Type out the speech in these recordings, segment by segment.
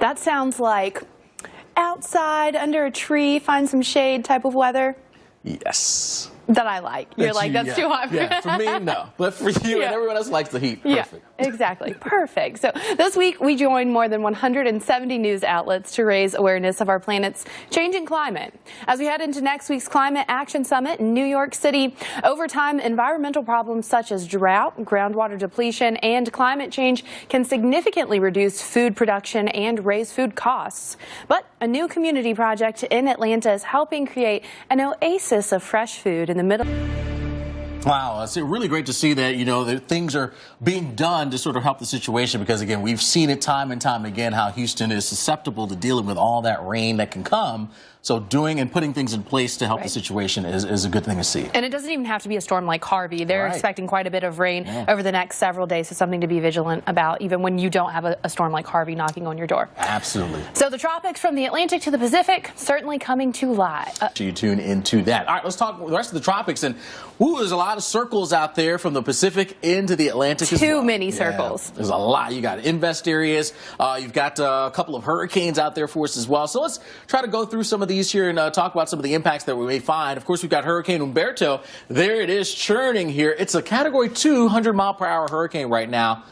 That sounds like outside under a tree, find some shade type of weather. Yes. That I like. You're like, that's too hot. Yeah, for me, no. But for you and everyone else likes the heat. Perfect. Yeah, exactly. Perfect. So this week, we joined more than 170 news outlets to raise awareness of our planet's changing climate. As we head into next week's Climate Action Summit in New York City, over time, environmental problems such as drought, groundwater depletion, and climate change can significantly reduce food production and raise food costs. But a new community project in Atlanta is helping create an oasis of fresh food in the middle. Wow, it's really great to see that, that things are being done to sort of help the situation because, again, we've seen it time and time again how Houston is susceptible to dealing with all that rain that can come. So doing and putting things in place to help the situation is a good thing to see. And it doesn't even have to be a storm like Harvey. They're expecting quite a bit of rain over the next several days, so something to be vigilant about, even when you don't have a storm like Harvey knocking on your door. Absolutely. So the tropics from the Atlantic to the Pacific certainly coming to life. So you tune into that. All right, let's talk the rest of the tropics. And there's a lot of circles out there from the Pacific into the Atlantic as well. Too many circles. There's a lot. You got invest areas. You've got a couple of hurricanes out there for us as well. So let's try to go through some of these here and talk about some of the impacts that we may find. Of course, we've got Hurricane Umberto. There it is, churning here. It's a Category 2, 100-mile-per-hour hurricane right now.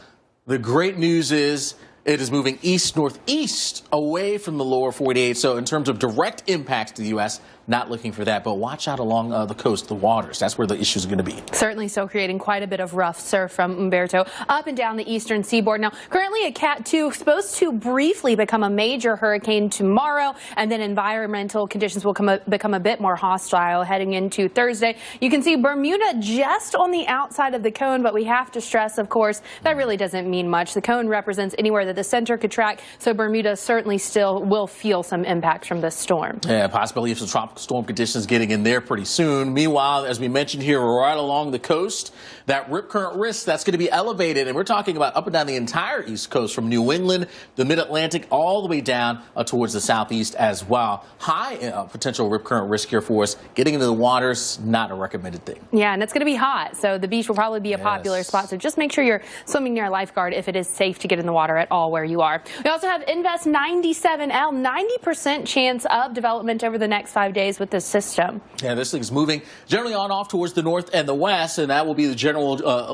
The great news is it is moving east-northeast away from the lower 48. So in terms of direct impacts to the U.S., not looking for that, but watch out along the coast, the waters. That's where the issues are going to be. Certainly so, creating quite a bit of rough surf from Umberto up and down the eastern seaboard. Now, currently a Cat 2, supposed to briefly become a major hurricane tomorrow, and then environmental conditions will become a bit more hostile heading into Thursday. You can see Bermuda just on the outside of the cone, but we have to stress, of course, that really doesn't mean much. The cone represents anywhere that the center could track, so Bermuda certainly still will feel some impact from this storm. Yeah, possibility of some tropical storm conditions getting in there pretty soon. Meanwhile, as we mentioned here, right along the coast, that rip current risk, that's going to be elevated. And we're talking about up and down the entire East Coast from New England, the mid-Atlantic, all the way down towards the southeast as well. High potential rip current risk here for us. Getting into the waters, not a recommended thing. Yeah, and it's going to be hot, so the beach will probably be a popular spot. So just make sure you're swimming near a lifeguard if it is safe to get in the water at all where you are. We also have Invest 97L, 90% chance of development over the next 5 days with this system. Yeah, this thing's moving generally on off towards the north and the west, and that will be the general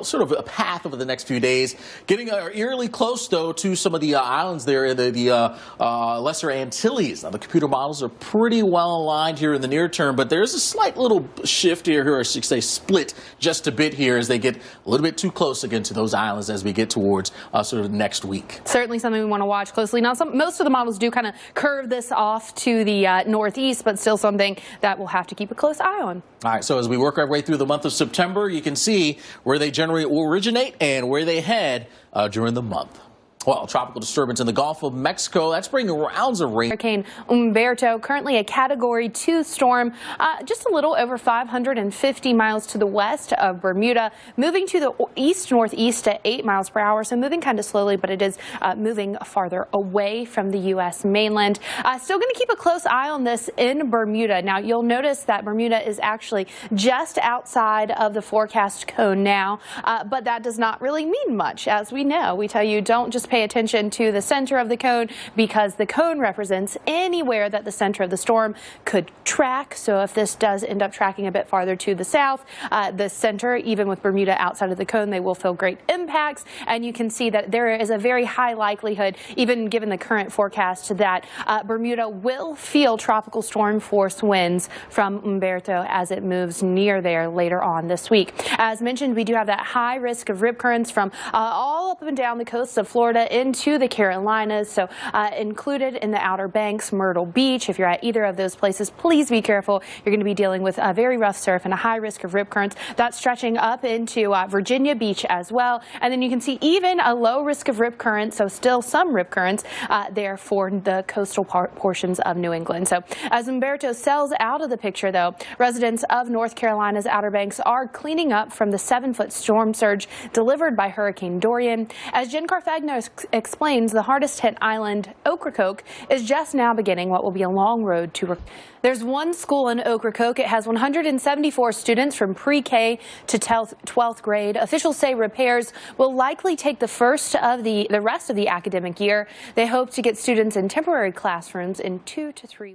sort of a path over the next few days. Getting eerily close, though, to some of the islands there in the Lesser Antilles. Now, the computer models are pretty well aligned here in the near term, but there's a slight little shift here, or I should say split just a bit here as they get a little bit too close again to those islands as we get towards sort of next week. Certainly something we want to watch closely. Now, most of the models do kind of curve this off to the northeast, but still something that we'll have to keep a close eye on. All right, so as we work our way through the month of September, you can see where they generally originate and where they head during the month. Well, tropical disturbance in the Gulf of Mexico, that's bringing rounds of rain. Hurricane Umberto, currently a Category 2 storm, just a little over 550 miles to the west of Bermuda, moving to the east-northeast at 8 miles per hour, so moving kind of slowly, but it is moving farther away from the U.S. mainland. Still going to keep a close eye on this in Bermuda. Now, you'll notice that Bermuda is actually just outside of the forecast cone now, but that does not really mean much. As we know, we tell you don't just pay attention to the center of the cone because the cone represents anywhere that the center of the storm could track. So if this does end up tracking a bit farther to the south, the center, even with Bermuda outside of the cone, they will feel great impacts. And you can see that there is a very high likelihood, even given the current forecast, that Bermuda will feel tropical storm force winds from Umberto as it moves near there later on this week. As mentioned, we do have that high risk of rip currents from all up and down the coast of Florida into the Carolinas, so included in the Outer Banks, Myrtle Beach. If you're at either of those places, please be careful. You're going to be dealing with a very rough surf and a high risk of rip currents. That's stretching up into Virginia Beach as well. And then you can see even a low risk of rip currents, so still some rip currents there for the coastal portions of New England. So as Umberto sails out of the picture, though, residents of North Carolina's Outer Banks are cleaning up from the 7-foot storm surge delivered by Hurricane Dorian. As Jen Carfagna explains the hardest hit island, Ocracoke, is just now beginning what will be a long road to. There's one school in Ocracoke. It has 174 students from pre-K to 12th grade. Officials say repairs will likely take the rest of the academic year. They hope to get students in temporary classrooms in 2 to 3 weeks.